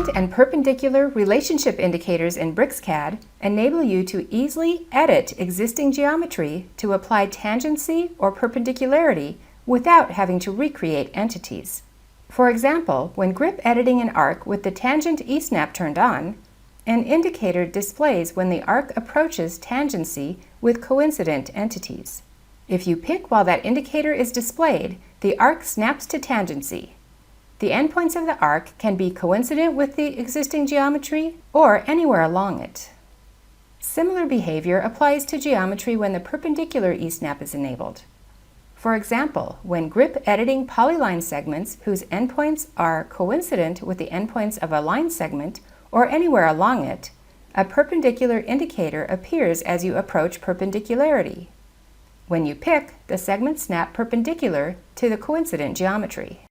Tangent and perpendicular relationship indicators in BricsCAD enable you to easily edit existing geometry to apply tangency or perpendicularity without having to recreate entities. For example, when grip editing an arc with the tangent E-snap turned on, an indicator displays when the arc approaches tangency with coincident entities. If you pick while that indicator is displayed, the arc snaps to tangency. The endpoints of the arc can be coincident with the existing geometry or anywhere along it. Similar behavior applies to geometry when the perpendicular E-snap is enabled. For example, when grip editing polyline segments whose endpoints are coincident with the endpoints of a line segment or anywhere along it, a perpendicular indicator appears as you approach perpendicularity. When you pick, the segments snap perpendicular to the coincident geometry.